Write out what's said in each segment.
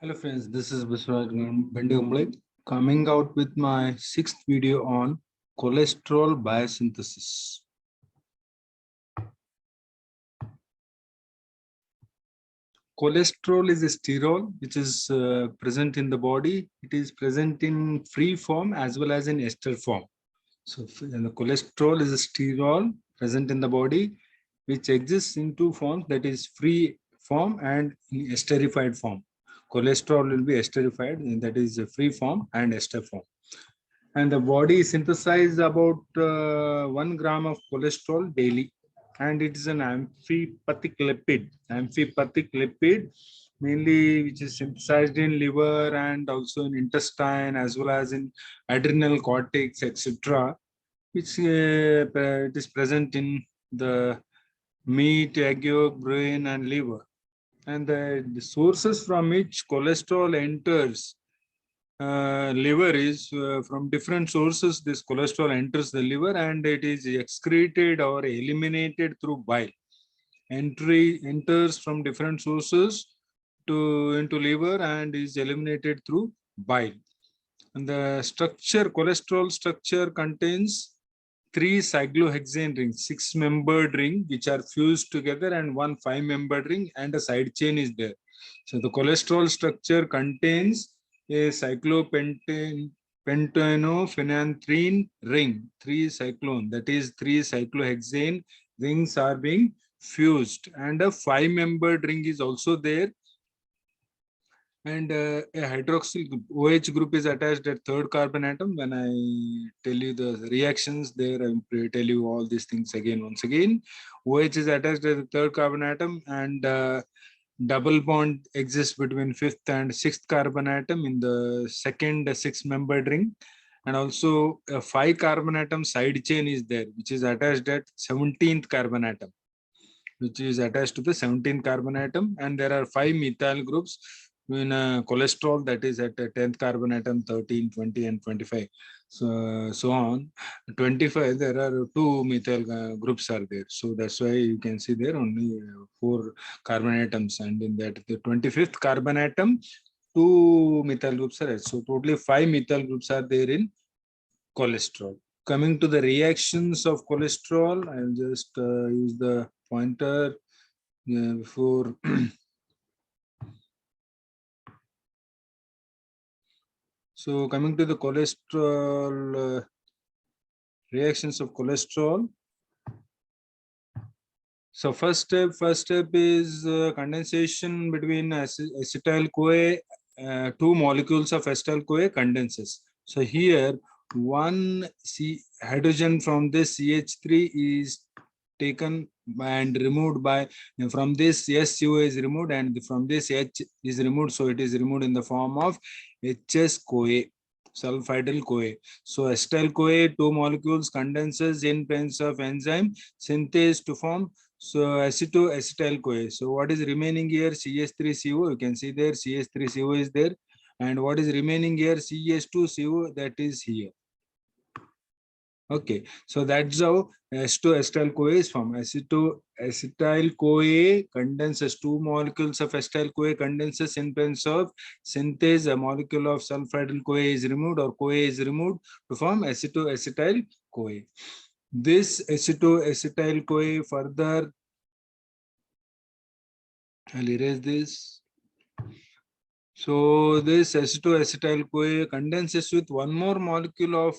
Hello friends, this is Biosynthesis coming out with my sixth video on cholesterol biosynthesis. Cholesterol is a sterol which is present in the body. It is present in free form as well as in ester form. So the cholesterol is a sterol present in the body which exists in two forms, that is free form and in esterified form. Cholesterol will be esterified, and that is a free form and ester form. And the body synthesizes about 1 gram of cholesterol daily, and it is an amphipathic lipid. Amphipathic lipid mainly which is synthesized in liver and also in intestine as well as in adrenal cortex, etc., which it is present in the meat, egg yolk, brain, and liver. And the sources from which cholesterol enters liver is from different sources. This cholesterol enters the liver and it is excreted or eliminated through bile. Enters from different sources into liver and is eliminated through bile. And the cholesterol structure contains 3 cyclohexane rings, 6-membered ring, which are fused together, and 1 5-membered ring, and a side chain is there. So the structure contains a cyclopentanophenoanthine ring, 3 cyclone, that is 3 cyclohexane rings are being fused, and a 5-membered ring is also there, and a hydroxyl group, OH group is attached at third carbon atom. When I tell you the reactions there, I will tell you all these things again once again. OH is attached at the third carbon atom, and double bond exists between 5th and 6th carbon atom in the second 6-membered ring, and also a 5 carbon atom side chain is there, which is attached at 17th carbon atom, which is attached to the 17th carbon atom, and there are 5 methyl groups in cholesterol, that is at 10th carbon atom, 13, 20, and 25. So on 25 there are 2 methyl groups are there, so that's why you can see there only 4 carbon atoms, and in that the 25th carbon atom 2 methyl groups are there. So totally 5 methyl groups are there in cholesterol. Coming to the reactions of cholesterol, I'll just use the pointer before so coming to the cholesterol reactions of cholesterol. So first step is condensation between acetyl CoA. 2 molecules of acetyl CoA condenses. So here one hydrogen from this CH3 is taken and removed by, from this SCO is removed and from this H is removed, so it is removed in the form of HS CoA, sulfidyl CoA. So acetyl CoA 2 molecules condenses in presence of enzyme synthase to form acetyl CoA. So what is remaining here? CH3CO. You can see there CH3CO is there, and what is remaining here? CH2CO, that is here. Okay, so that's how acetyl CoA is formed. Acetyl CoA condenses 2 molecules of acetyl CoA condenses in presence of synthase. A molecule of sulfidyl CoA is removed or CoA is removed to form acetyl CoA. This acetyl CoA further, I'll erase this. So this acetyl CoA condenses with 1 more molecule of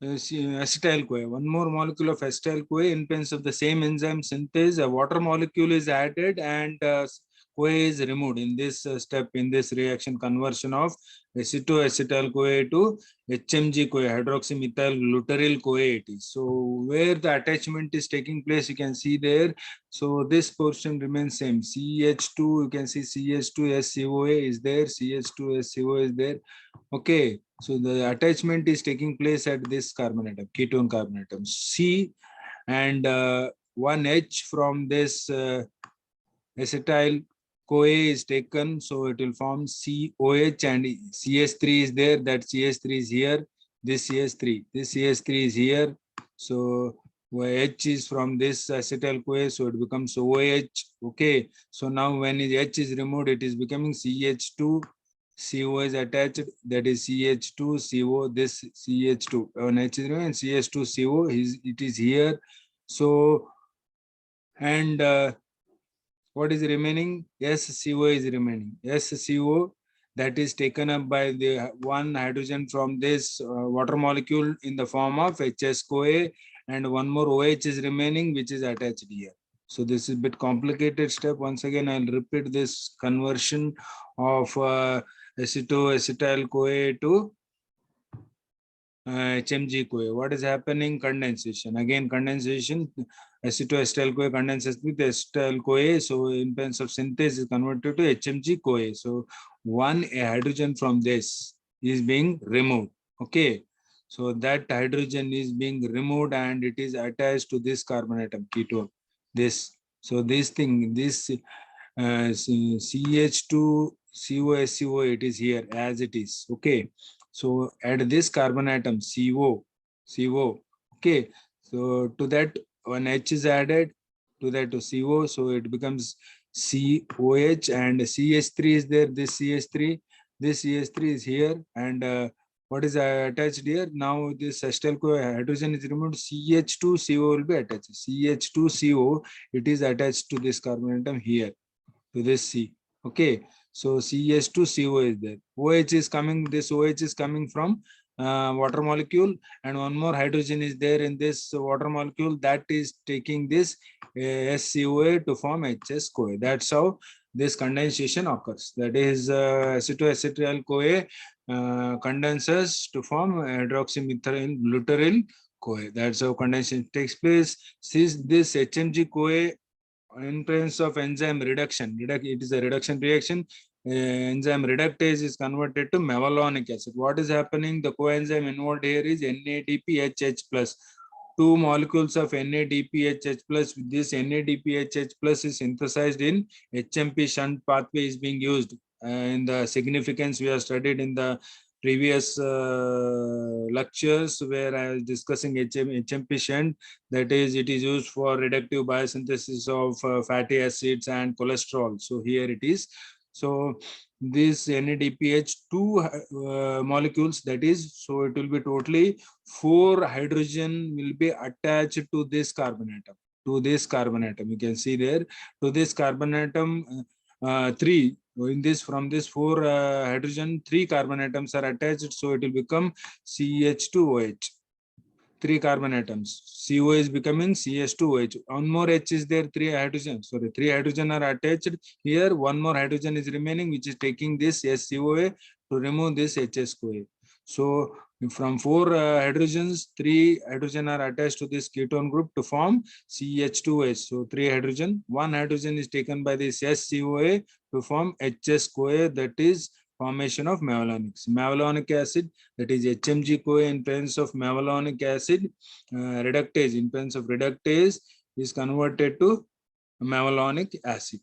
acetyl CoA, 1 more molecule of acetyl CoA in presence of the same enzyme synthase. A water molecule is added and CoA is removed in this step, in this reaction conversion of acetyl CoA to HMG CoA, hydroxymethyl glutaryl CoA it is. So where the attachment is taking place, you can see there. So this portion remains same. CH2, you can see CH2SCOA is there, CH2SCO is there. Okay, so the attachment is taking place at this carbon atom, ketone carbon atom C, and 1H from this acetyl CoA is taken, so it will form COH, and CH3 is there, that CH3 is here, this CH3 is here. So where H is from this acetyl-CoA, so it becomes OH. Okay, so now when H is removed, it is becoming CH2. CO is attached, that is CH2CO, this CH2. When H is removed and CH2CO, it is here. So, and what is remaining? SCO is remaining. SCO, that is taken up by the one hydrogen from this water molecule in the form of HS-CoA, and one more OH is remaining, which is attached here. So this is a bit complicated step. Once again, I'll repeat this conversion of acetyl-CoA to HMG-CoA. What is happening? Condensation. Again, condensation. Acetyl-CoA condenses with acetyl-CoA. So in terms of synthesis, is converted to HMG-CoA. So one hydrogen from this is being removed. Okay. So that hydrogen is being removed and it is attached to this carbon atom, ketone. This. So this thing, this CH2 COSCO, it is here as it is. Okay. So add this carbon atom CO. Okay. So to that one H is added, to that to CO. So it becomes COH, and CH3 is there. This CH3 is here, and what is attached here? Now this acetyl-CoA hydrogen is removed. CH2CO will be attached. CH2CO, it is attached to this carbon atom here, to this C. Okay. So CH2CO is there. OH is coming, this OH is coming from water molecule, and one more hydrogen is there in this water molecule that is taking this SCOA to form HS-CoA. That's how this condensation occurs. That is acetyl-CoA condenses to form hydroxymethyl gluteryl CoA. That's how condensation takes place. Since this HMG-CoA, in terms of enzyme reduction, it is a reduction reaction. Enzyme reductase is converted to mevalonic acid. What is happening? The coenzyme involved here is NADPHH plus. Two molecules of NADPHH plus. This NADPHH plus is synthesized in HMP shunt pathway is being used. In the significance we have studied in the previous lectures where I was discussing HMP shunt, that is, it is used for reductive biosynthesis of fatty acids and cholesterol. So here it is. So this NADPH two molecules, that is, so it will be totally 4 hydrogen will be attached to this carbon atom. To this carbon atom, you can see there. To this carbon atom, 3 in this, from this 4 hydrogen, 3 carbon atoms are attached, so it will become CH2OH. 3 carbon atoms. CO is becoming CH2OH. One more H is there, 3 hydrogen. Sorry, 3 hydrogen are attached here. One more hydrogen is remaining, which is taking this SCOA to remove this HS-CoA. So from 4 hydrogens, 3 hydrogen are attached to this ketone group to form CH2OH. So 3 hydrogen. 1 hydrogen is taken by this SCOA to form HS-CoA, that is formation of mevalonics. Mevalonic acid, that is HMG-CoA in presence of mevalonic acid, reductase, in presence of reductase is converted to mevalonic acid.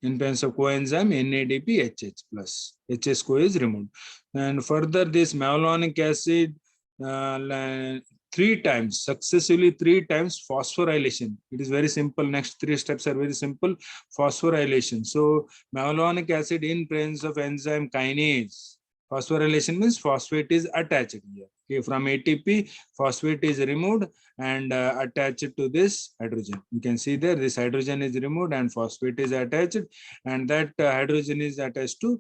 In presence of coenzyme NADPHH plus, HS-CoA is removed. And further, this mevalonic acid 3 times, successively 3 times phosphorylation. It is very simple. Next 3 steps are very simple. Phosphorylation. So mevalonic acid in presence of enzyme kinase. Phosphorylation means phosphate is attached here. Okay, from ATP, phosphate is removed and attached to this hydrogen. You can see there, this hydrogen is removed and phosphate is attached, and that hydrogen is attached to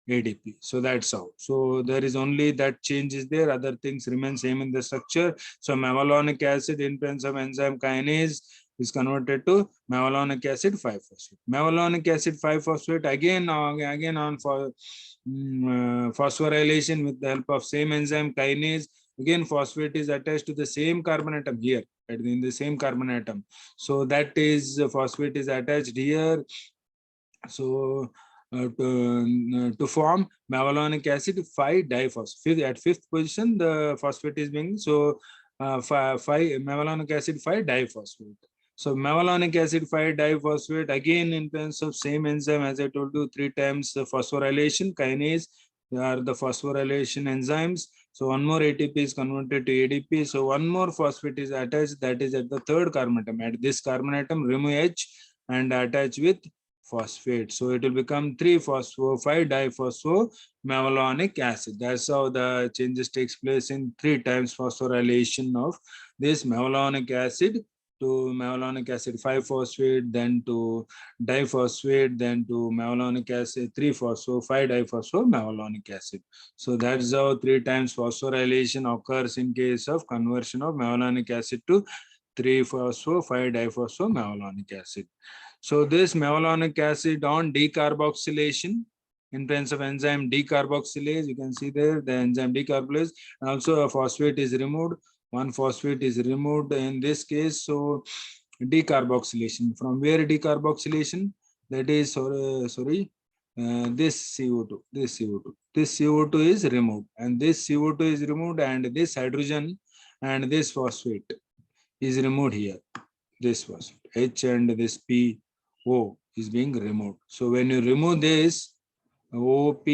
ADP. So that's how. So there is only that change is there. Other things remain same in the structure. So mevalonic acid in presence of enzyme kinase is converted to mevalonic acid 5-phosphate. Mevalonic acid 5-phosphate again on for phosphorylation with the help of same enzyme kinase. Again, phosphate is attached to the same carbon atom here, in the same carbon atom. So that is phosphate is attached here. So to form mevalonic acid 5-diphosphate. At 5th position, the phosphate is being, so 5 mevalonic acid 5-diphosphate. So mevalonic acid 5-diphosphate, again in terms of same enzyme as I told you, 3 times phosphorylation kinase are the phosphorylation enzymes. So one more ATP is converted to ADP. So one more phosphate is attached, that is at the third carbon atom. At this carbon atom, remove H and attach with phosphate. So it will become 3-phospho-5-diphosphomalonic acid. That's how the changes takes place in 3 times phosphorylation of this malonic acid to malonic acid 5-phosphate, then to diphosphate, then to malonic acid 3-phospho-5-diphosphomalonic acid. So that's how 3 times phosphorylation occurs in case of conversion of malonic acid to 3-phospho-5-diphosphomalonic acid. So this malonic acid on decarboxylation, in presence of enzyme decarboxylase, you can see there the enzyme decarboxylase, and also a phosphate is removed. One phosphate is removed in this case. So decarboxylation. From where decarboxylation? That is this CO2. This CO2 is removed, and this CO2 is removed, and this hydrogen and this phosphate is removed here. This phosphate H and this PO is being removed. So when you remove this, OP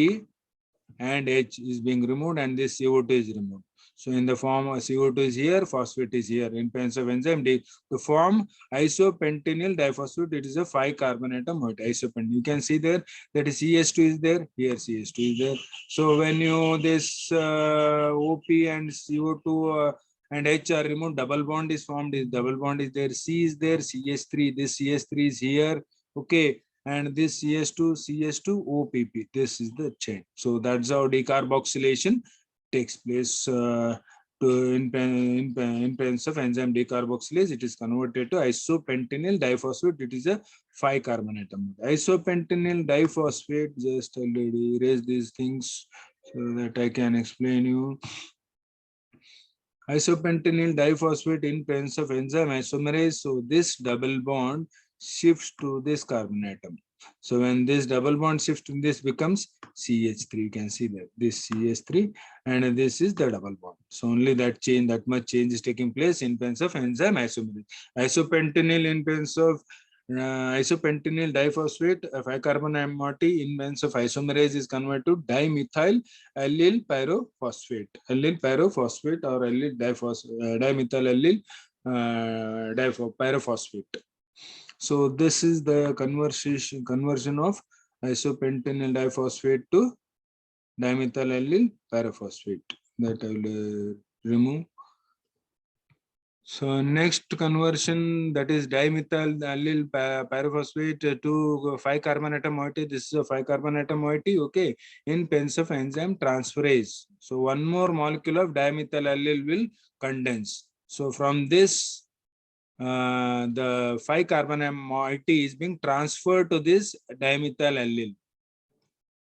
and H is being removed, and this CO2 is removed. So in the form of CO2 is here, phosphate is here. In presence of enzyme D, to form isopentenyl diphosphate, it is a 5-carbon atom isopentenyl. You can see there that is CH2 is there, here CH2 is there. So when you this OP and CO2 and H are removed, double bond is formed. This double bond is there, C is there, CH3, this CH3 is here. Okay, and this CH2 OPP. This is the chain. So that's how decarboxylation takes place in presence of enzyme decarboxylase. It is converted to isopentenyl diphosphate. It is a 5-carbon atom. Isopentenyl diphosphate, just already erase these things so that I can explain you. Isopentenyl diphosphate in presence of enzyme isomerase. So this double bond shifts to this carbon atom. So when this double bond shifts to this becomes CH3. You can see that this CH3 and this is the double bond. So only that change, that much change is taking place in presence of enzyme isomerase. Isopentenyl in presence of isopentenyl diphosphate, a 5-carbon moiety in presence of isomerase is converted to dimethyl allyl pyrophosphate. Allyl pyrophosphate or allyl dimethyl allyl pyrophosphate. So this is the conversion of isopentenyl diphosphate to dimethyl allyl pyrophosphate that I will remove. So next conversion, that is dimethyl allyl pyrophosphate to 5-carbon atom moiety. This is a 5-carbon atom moiety, okay, in presence of enzyme transferase. So one more molecule of dimethyl allyl will condense. So from this, the 5-carbon moiety is being transferred to this dimethyl allyl.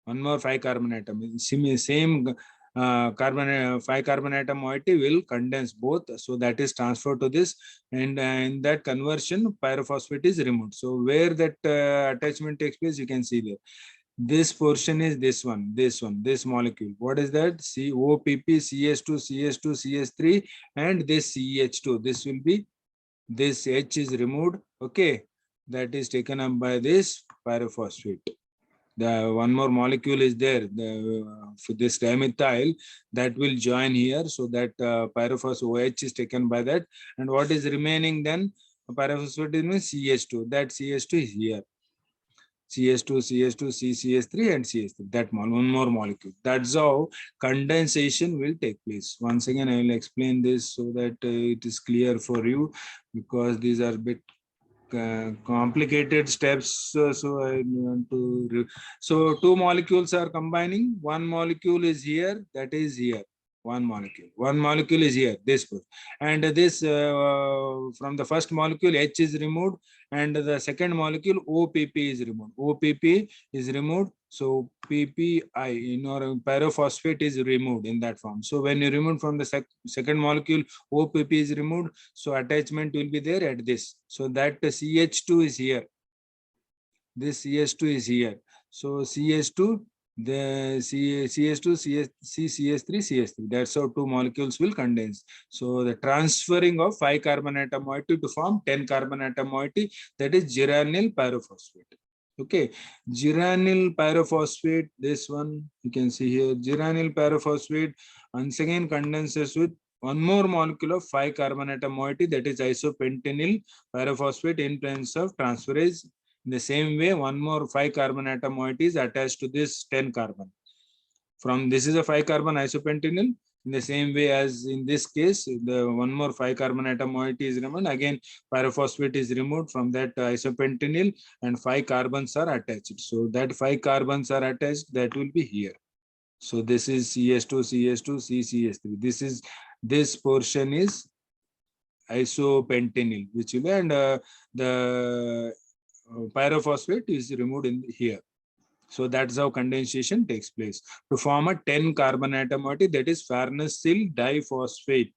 One more 5-carbon atom, same 5-carbon atom moiety will condense both. So that is transferred to this, and in that conversion, pyrophosphate is removed. So where that attachment takes place, you can see there. This portion is this molecule. What is that? COPP, CH2, CH2, CH3, and this CH2. This will be, this H is removed. Okay, that is taken up by this pyrophosphate. The one more molecule is there, for this dimethyl, that will join here. So that pyrophosphate OH is taken by that. And what is remaining then? Pyrophosphate is CH2. That CH2 is here. CH2, CH2, CCH3 and CH3. That one more molecule. That's how condensation will take place. Once again, I will explain this so that it is clear for you, because these are a bit complicated steps. So I want to. So two molecules are combining. One molecule is here. That is here. One molecule is here, this, and this from the first molecule H is removed, and the second molecule OPP is removed. OPP is removed, so PPI in or pyrophosphate is removed in that form. So when you remove from the second molecule, OPP is removed, so attachment will be there at this. So that CH2 is here. This CH2 is here. So CH2. The CH2, CH3, CH3. That's how two molecules will condense. So the transferring of 5-carbon atom moiety to form 10-carbon atom moiety, that is geranyl pyrophosphate. Okay, geranyl pyrophosphate, this one you can see here, geranyl pyrophosphate once again condenses with one more molecule of 5 carbon atom moiety, that is isopentenyl pyrophosphate in presence of transferase. In the same way, one more 5 carbon atom moiety is attached to this 10 carbon. From this is a 5 carbon isopentenyl. In the same way as in this case, the one more 5 carbon atom moiety is removed. Again, pyrophosphate is removed from that isopentenyl and 5 carbons are attached. So that 5 carbons are attached, that will be here. So this is CS2, CS2, CCS3. This portion is isopentenyl, which will be, and the pyrophosphate is removed in here. So that's how condensation takes place to form a 10 carbon atom moiety, that is farnesyl diphosphate.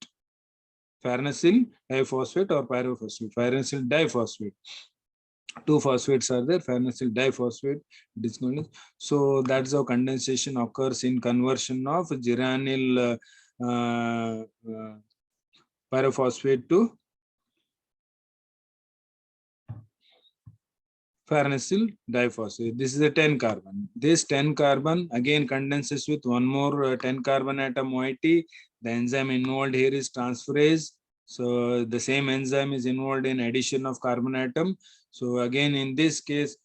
Farnesyl diphosphate or pyrophosphate. Farnesyl diphosphate. Two phosphates are there, farnesyl diphosphate. So that's how condensation occurs in conversion of geranyl pyrophosphate to farnesyl diphosphate. This is a 10 carbon. This 10 carbon again condenses with one more 10 carbon atom moiety. The enzyme involved here is transferase. So the same enzyme is involved in addition of carbon atom. So again, in this case,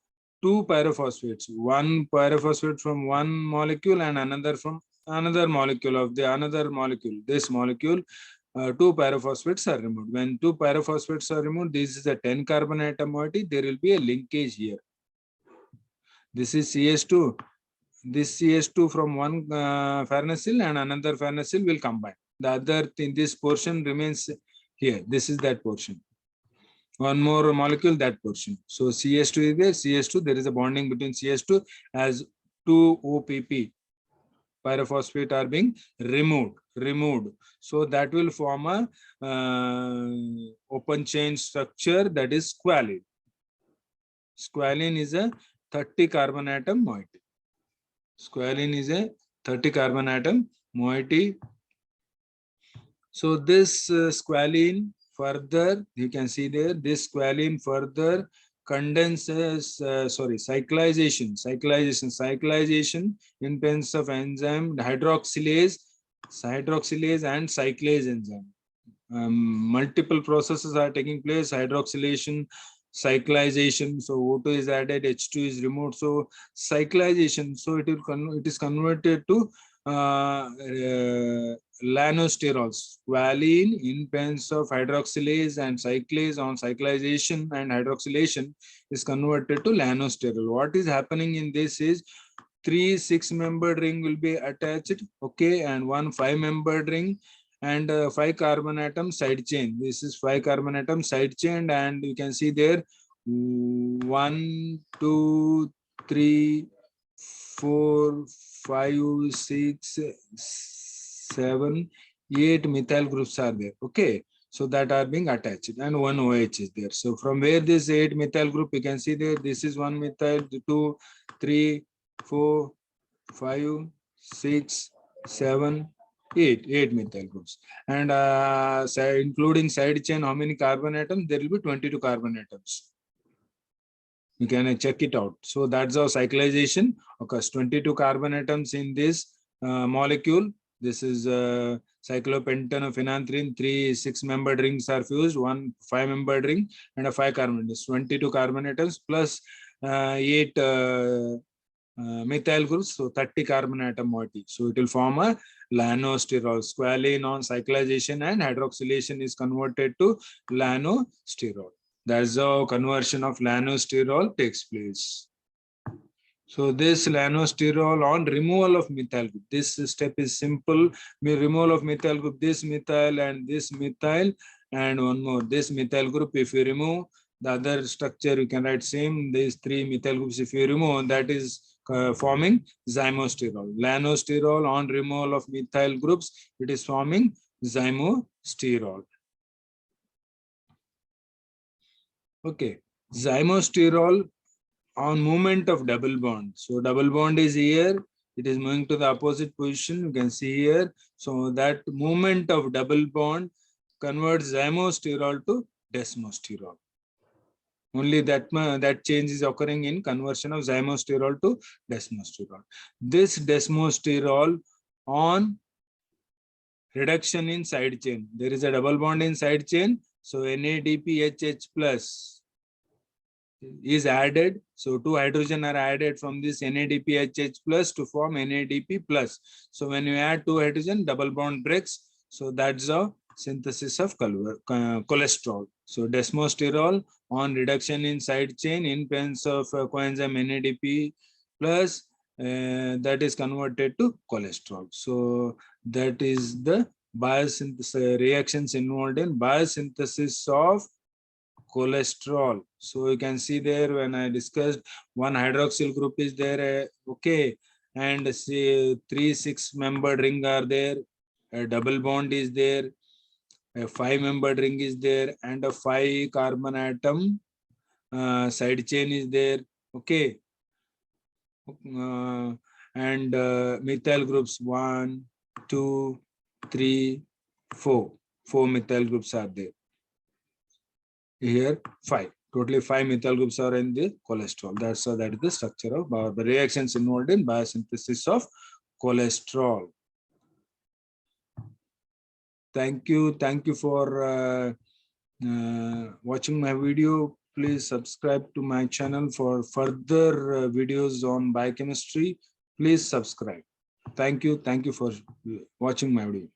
two pyrophosphates, one pyrophosphate from one molecule and another from another molecule of the another molecule. This molecule, two pyrophosphates are removed. When two pyrophosphates are removed, this is a 10 carbon atom moiety. There will be a linkage here. This is CS2. This CS2 from one farnesyl and another farnesyl will combine. The other thing, this portion remains here. This is that portion. One more molecule, that portion. So CS2 is there. CS2, there is a bonding between CS2 as 2 OPP. Pyrophosphate are being removed. So that will form a open chain structure, that is squalene. Squalene is a 30 carbon atom moiety. Squalene is a 30 carbon atom moiety. So this squalene further, you can see there, this squalene further condenses, cyclization in presence of enzyme hydroxylase and cyclase enzyme. Multiple processes are taking place, hydroxylation, cyclization. So O2 is added, H2 is removed. So cyclization, so it is converted to lanosterols. Squalene in presence of hydroxylase and cyclase on cyclization and hydroxylation is converted to lanosterol. What is happening in this is 3 6-membered ring will be attached, okay, and one 5-membered ring and 5 carbon atom side chain. This is 5 carbon atom side chain, and you can see there 1 2 3 4 5 6 7 8 methyl groups are there, okay. So that are being attached and one OH is there. So from where this 8 methyl group, you can see there, this is 1 methyl, 2 3 4 5 6 7 8 methyl groups, and including side chain, how many carbon atoms? There will be 22 carbon atoms. You can check it out. So that's how cyclization occurs. 22 carbon atoms in this molecule. This is cyclopentanophenothrin. 3 6-membered rings are fused, one 5-membered ring and a 5 carbon. This 22 carbon atoms plus 8 methyl groups, so 30 carbon atom moiety. So it will form a lanosterol. Squalene on cyclization and hydroxylation is converted to lanosterol. That's how conversion of lanosterol takes place. So this lanosterol on removal of methyl group. This step is simple. Removal of methyl group, this methyl and this methyl, and one more, this methyl group. If you remove the other structure, you can write same, these 3 methyl groups. If you remove, that is forming zymosterol. Lanosterol on removal of methyl groups, it is forming zymosterol. Okay, zymosterol on movement of double bond. So double bond is here, it is moving to the opposite position, you can see here. So that movement of double bond converts zymosterol to desmosterol. Only that change is occurring in conversion of zymosterol to desmosterol. This desmosterol on reduction in side chain. There is a double bond in side chain. So NADPHH plus is added. So two hydrogen are added from this NADPHH plus to form NADP plus. So when you add two hydrogen, double bond breaks. So that's a synthesis of cholesterol. So desmosterol on reduction in side chain in presence of coenzyme NADP plus that is converted to cholesterol. So that is the biosynthesis reactions involved in biosynthesis of cholesterol. So you can see there when I discussed one hydroxyl group is there, okay, and say 3 6-membered ring are there, a double bond is there, a 5-membered ring is there, and a 5-carbon atom side chain is there, okay, and methyl groups 1, 2, 3, 4. 4 methyl groups are there. Here 5. Totally 5 methyl groups are in the cholesterol. That is the structure of the reactions involved in biosynthesis of cholesterol. Thank you for watching my video. Please subscribe to my channel for further videos on biochemistry. Please subscribe. Thank you for watching my video.